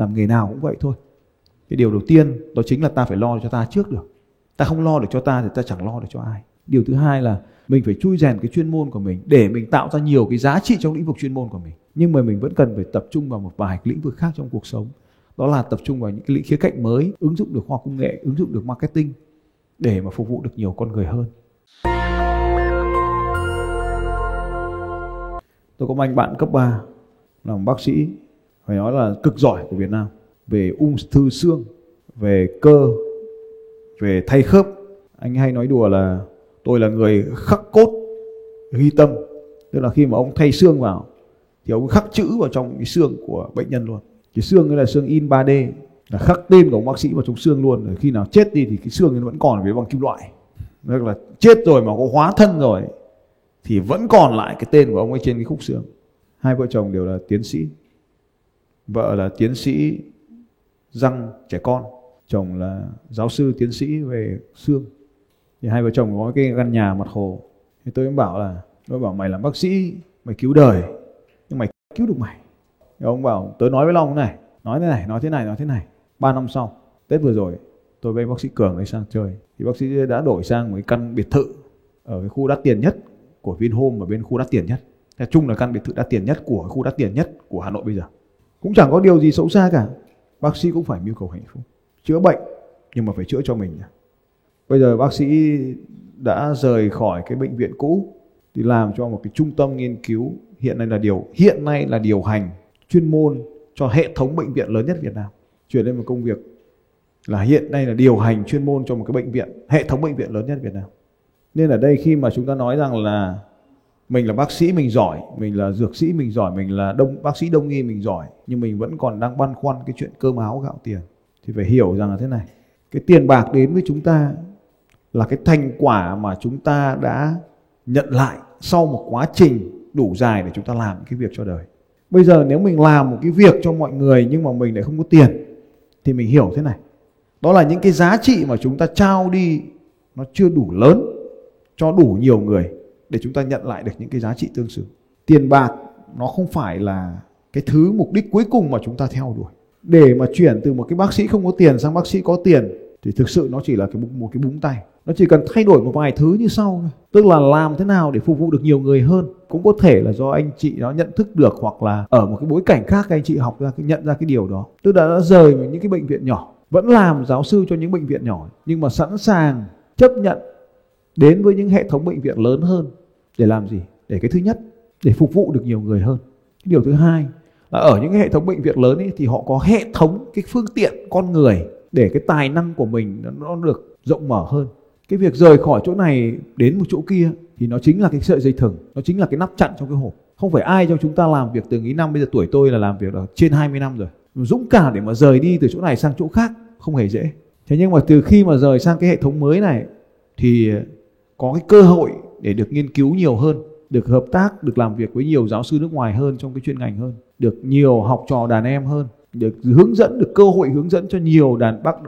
làm nghề nào cũng vậy thôi. Cái điều đầu tiên đó chính là ta phải lo cho ta trước được. Ta không lo được cho ta thì ta chẳng lo được cho ai. Điều thứ hai là mình phải trui rèn cái chuyên môn của mình để mình tạo ra nhiều cái giá trị trong lĩnh vực chuyên môn của mình. Nhưng mà mình vẫn cần phải tập trung vào một vài lĩnh vực khác trong cuộc sống. Đó là tập trung vào những cái khía cạnh mới, ứng dụng được khoa học công nghệ, ứng dụng được marketing để mà phục vụ được nhiều con người hơn. Tôi có một anh bạn cấp 3 là một bác sĩ, phải nói là cực giỏi của Việt Nam, về ung thư xương, về cơ, về thay khớp. Anh hay nói đùa là tôi là người khắc cốt ghi tâm. Tức là khi mà ông thay xương vào thì ông khắc chữ vào trong cái xương của bệnh nhân luôn. Cái xương ấy là xương in 3D, là khắc tên của ông bác sĩ vào trong xương luôn. Rồi khi nào chết đi thì cái xương nó vẫn còn với bằng kim loại. Tức là chết rồi mà có hóa thân rồi thì vẫn còn lại cái tên của ông ấy trên cái khúc xương. Hai vợ chồng đều là tiến sĩ. Vợ là tiến sĩ răng trẻ con, chồng là giáo sư tiến sĩ về xương. Thì hai vợ chồng có cái căn nhà mặt hồ. Thì tôi bảo mày làm bác sĩ, mày cứu đời, nhưng mày cứu được mày. Thì ông bảo tớ nói với Long này, nói thế này. 3 năm sau, Tết vừa rồi, tôi với bác sĩ Cường ấy sang chơi. Thì bác sĩ đã đổi sang một cái căn biệt thự ở cái khu đắt tiền nhất của Vinhome, ở bên khu đắt tiền nhất. Nói chung là căn biệt thự đắt tiền nhất của khu đắt tiền nhất của Hà Nội bây giờ. Cũng chẳng có điều gì xấu xa cả. Bác sĩ cũng phải mưu cầu hạnh phúc, chữa bệnh nhưng mà phải chữa cho mình. Bây giờ bác sĩ đã rời khỏi cái bệnh viện cũ thì làm cho một cái trung tâm nghiên cứu hiện nay là điều hành chuyên môn cho hệ thống bệnh viện lớn nhất Việt Nam. Chuyển lên một công việc là hiện nay là điều hành chuyên môn cho một cái bệnh viện, hệ thống bệnh viện lớn nhất Việt Nam. Nên ở đây khi mà chúng ta nói rằng là mình là bác sĩ mình giỏi, mình là dược sĩ mình giỏi, mình là bác sĩ đông y mình giỏi, nhưng mình vẫn còn đang băn khoăn cái chuyện cơm áo gạo tiền, thì phải hiểu rằng là thế này, cái tiền bạc đến với chúng ta là cái thành quả mà chúng ta đã nhận lại sau một quá trình đủ dài để chúng ta làm cái việc cho đời. Bây giờ nếu mình làm một cái việc cho mọi người nhưng mà mình lại không có tiền thì mình hiểu thế này, đó là những cái giá trị mà chúng ta trao đi nó chưa đủ lớn cho đủ nhiều người để chúng ta nhận lại được những cái giá trị tương xứng. Tiền bạc nó không phải là cái thứ mục đích cuối cùng mà chúng ta theo đuổi. Để mà chuyển từ một cái bác sĩ không có tiền sang bác sĩ có tiền thì thực sự nó chỉ là một cái búng tay. Nó chỉ cần thay đổi một vài thứ như sau thôi. Tức là làm thế nào để phục vụ được nhiều người hơn. Cũng có thể là do anh chị nó nhận thức được, hoặc là ở một cái bối cảnh khác anh chị học ra, nhận ra cái điều đó. Tức là đã rời những cái bệnh viện nhỏ, vẫn làm giáo sư cho những bệnh viện nhỏ, nhưng mà sẵn sàng chấp nhận đến với những hệ thống bệnh viện lớn hơn. Để làm gì? Để cái thứ nhất, để phục vụ được nhiều người hơn. Cái điều thứ hai là ở những cái hệ thống bệnh viện lớn ấy, thì họ có hệ thống cái phương tiện con người để cái tài năng của mình nó được rộng mở hơn. Cái việc rời khỏi chỗ này đến một chỗ kia thì nó chính là cái sợi dây thừng, nó chính là cái nắp chặn trong cái hộp. Không phải ai cho chúng ta làm việc từng ý năm. Bây giờ tuổi tôi là làm việc trên 20 năm rồi. Dũng cảm để mà rời đi từ chỗ này sang chỗ khác không hề dễ. Thế nhưng mà từ khi mà rời sang cái hệ thống mới này thì có cái cơ hội để được nghiên cứu nhiều hơn, được hợp tác, được làm việc với nhiều giáo sư nước ngoài hơn trong cái chuyên ngành hơn, được nhiều học trò đàn em hơn, được hướng dẫn, được cơ hội hướng dẫn cho nhiều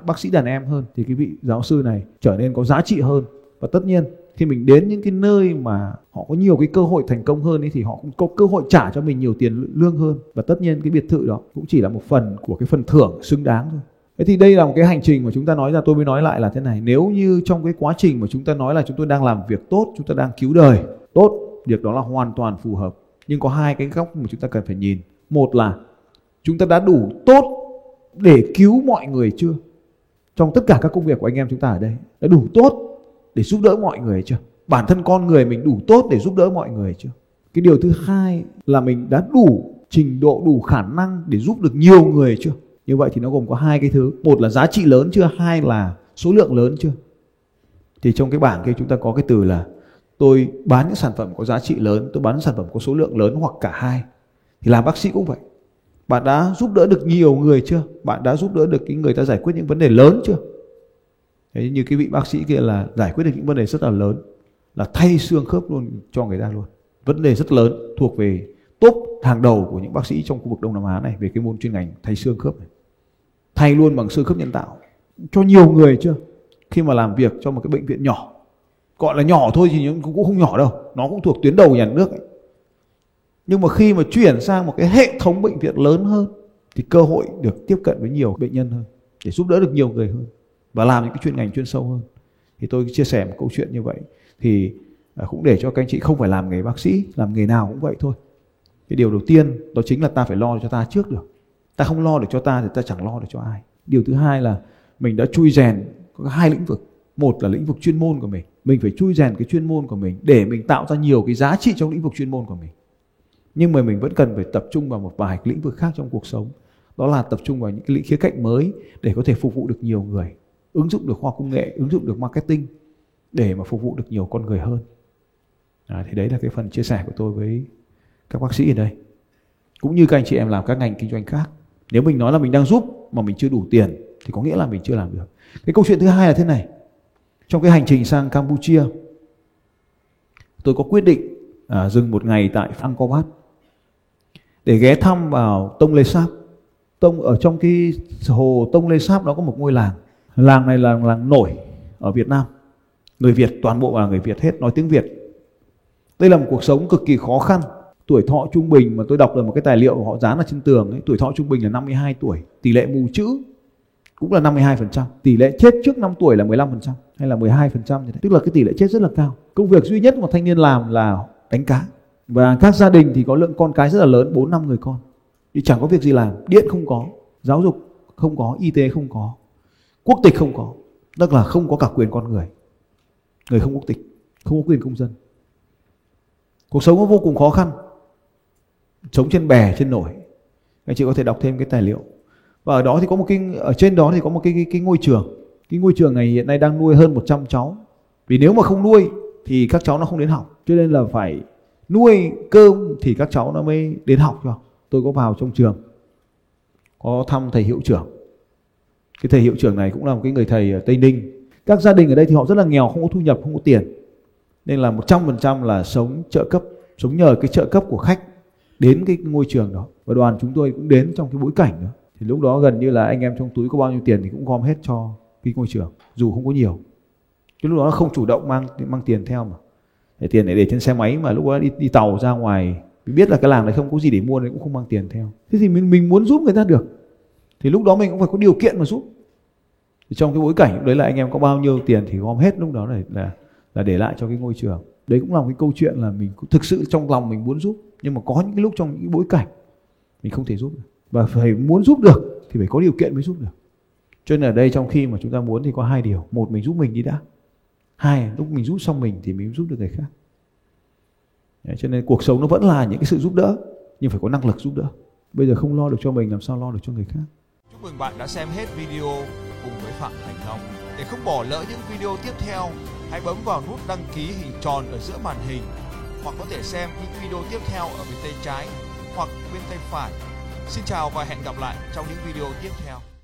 bác sĩ đàn em hơn, thì cái vị giáo sư này trở nên có giá trị hơn. Và tất nhiên khi mình đến những cái nơi mà họ có nhiều cái cơ hội thành công hơn ấy, thì họ cũng có cơ hội trả cho mình nhiều tiền lương hơn. Và tất nhiên cái biệt thự đó cũng chỉ là một phần của cái phần thưởng xứng đáng thôi. Thế thì đây là một cái hành trình mà chúng ta nói ra, tôi mới nói lại là thế này. Nếu như trong cái quá trình mà chúng ta nói là chúng tôi đang làm việc tốt, chúng ta đang cứu đời tốt, việc đó là hoàn toàn phù hợp. Nhưng có hai cái góc mà chúng ta cần phải nhìn. Một là chúng ta đã đủ tốt để cứu mọi người chưa? Trong tất cả các công việc của anh em chúng ta ở đây, đã đủ tốt để giúp đỡ mọi người chưa? Bản thân con người mình đủ tốt để giúp đỡ mọi người chưa? Cái điều thứ hai là mình đã đủ trình độ, đủ khả năng để giúp được nhiều người chưa? Như vậy thì nó gồm có hai cái thứ. Một là giá trị lớn chưa? Hai là số lượng lớn chưa? Thì trong cái bảng kia chúng ta có cái từ là tôi bán những sản phẩm có giá trị lớn, tôi bán những sản phẩm có số lượng lớn, hoặc cả hai. Thì làm bác sĩ cũng vậy. Bạn đã giúp đỡ được nhiều người chưa? Bạn đã giúp đỡ được cái người ta giải quyết những vấn đề lớn chưa? Thế như cái vị bác sĩ kia là giải quyết được những vấn đề rất là lớn, là thay xương khớp luôn cho người ta luôn. Vấn đề rất lớn, thuộc về top hàng đầu của những bác sĩ trong khu vực Đông Nam Á này về cái môn chuyên ngành thay xương khớp này. Thay luôn bằng xương khớp nhân tạo cho nhiều người chưa? Khi mà làm việc cho một cái bệnh viện nhỏ, gọi là nhỏ thôi thì cũng không nhỏ đâu, nó cũng thuộc tuyến đầu nhà nước ấy. Nhưng mà khi mà chuyển sang một cái hệ thống bệnh viện lớn hơn thì cơ hội được tiếp cận với nhiều bệnh nhân hơn, để giúp đỡ được nhiều người hơn và làm những cái chuyên ngành chuyên sâu hơn. Thì tôi chia sẻ một câu chuyện như vậy thì cũng để cho các anh chị không phải làm nghề bác sĩ, làm nghề nào cũng vậy thôi. Cái điều đầu tiên đó chính là ta phải lo cho ta trước được. Ta không lo được cho ta thì ta chẳng lo được cho ai. Điều thứ hai là mình đã chui rèn có hai lĩnh vực. Một là lĩnh vực chuyên môn của mình phải chui rèn cái chuyên môn của mình để mình tạo ra nhiều cái giá trị trong lĩnh vực chuyên môn của mình. Nhưng mà mình vẫn cần phải tập trung vào một vài cái lĩnh vực khác trong cuộc sống. Đó là tập trung vào những cái khía cạnh mới để có thể phục vụ được nhiều người, ứng dụng được khoa học công nghệ, ứng dụng được marketing để mà phục vụ được nhiều con người hơn. Thì đấy là cái phần chia sẻ của tôi với các bác sĩ ở đây. Cũng như các anh chị em làm các ngành kinh doanh khác. Nếu mình nói là mình đang giúp mà mình chưa đủ tiền thì có nghĩa là mình chưa làm được. Cái câu chuyện thứ hai là thế này. Trong cái hành trình sang Campuchia, tôi có quyết định dừng một ngày tại Angkor Wat để ghé thăm vào Tông Lê Sáp. Ở trong cái hồ Tông Lê Sáp đó có một ngôi làng. Làng này là làng nổi ở Việt Nam. Người Việt, toàn bộ là người Việt hết, nói tiếng Việt. Đây là một cuộc sống cực kỳ khó khăn. Tuổi thọ trung bình mà tôi đọc được một cái tài liệu họ dán ở trên tường ấy, tuổi thọ trung bình là 52 tuổi, tỷ lệ mù chữ cũng là 52%, tỷ lệ chết trước 5 tuổi là 15% hay là 12%, tức là cái tỷ lệ chết rất là cao. Công việc duy nhất một thanh niên làm là đánh cá. Và các gia đình thì có lượng con cái rất là lớn, 4-5 người con. Thì chẳng có việc gì làm, điện không có, giáo dục không có, y tế không có, quốc tịch không có, tức là không có cả quyền con người. Người không quốc tịch, không có quyền công dân. Cuộc sống nó vô cùng khó khăn. Sống trên bè, trên nổi. Anh chị có thể đọc thêm cái tài liệu. Và ở đó thì có một ở trên đó thì có một cái ngôi trường. Cái ngôi trường này hiện nay đang nuôi hơn 100 cháu. Vì nếu mà không nuôi thì các cháu nó không đến học. Cho nên là phải nuôi cơm thì các cháu nó mới đến học cho. Tôi có vào trong trường, có thăm thầy hiệu trưởng. Cái thầy hiệu trưởng này cũng là một cái người thầy ở Tây Ninh. Các gia đình ở đây thì họ rất là nghèo, không có thu nhập, không có tiền. Nên là 100% là sống trợ cấp, sống nhờ cái trợ cấp của khách đến cái ngôi trường đó. Và đoàn chúng tôi cũng đến trong cái bối cảnh đó. Thì lúc đó gần như là anh em trong túi có bao nhiêu tiền thì cũng gom hết cho cái ngôi trường, dù không có nhiều. Cái lúc đó không chủ động mang tiền theo mà. Để tiền để trên xe máy mà lúc đó đi tàu ra ngoài, mình biết là cái làng này không có gì để mua nên cũng không mang tiền theo. Thế thì mình muốn giúp người ta được thì lúc đó mình cũng phải có điều kiện mà giúp. Thì trong cái bối cảnh đấy là anh em có bao nhiêu tiền thì gom hết lúc đó là để lại cho cái ngôi trường. Đấy cũng là một cái câu chuyện là mình thực sự trong lòng mình muốn giúp, nhưng mà có những cái lúc trong những cái bối cảnh mình không thể giúp được. Và phải muốn giúp được thì phải có điều kiện mới giúp được. Cho nên ở đây trong khi mà chúng ta muốn thì có hai điều. Một, mình giúp mình đi đã. Hai, lúc mình giúp xong mình thì mình giúp được người khác. Đấy, cho nên cuộc sống nó vẫn là những cái sự giúp đỡ, nhưng phải có năng lực giúp đỡ. Bây giờ không lo được cho mình, làm sao lo được cho người khác. Chúc mừng bạn đã xem hết video cùng với Phạm Thành Long. Để không bỏ lỡ những video tiếp theo, hãy bấm vào nút đăng ký hình tròn ở giữa màn hình, hoặc có thể xem những video tiếp theo ở bên tay trái hoặc bên tay phải. Xin chào và hẹn gặp lại trong những video tiếp theo.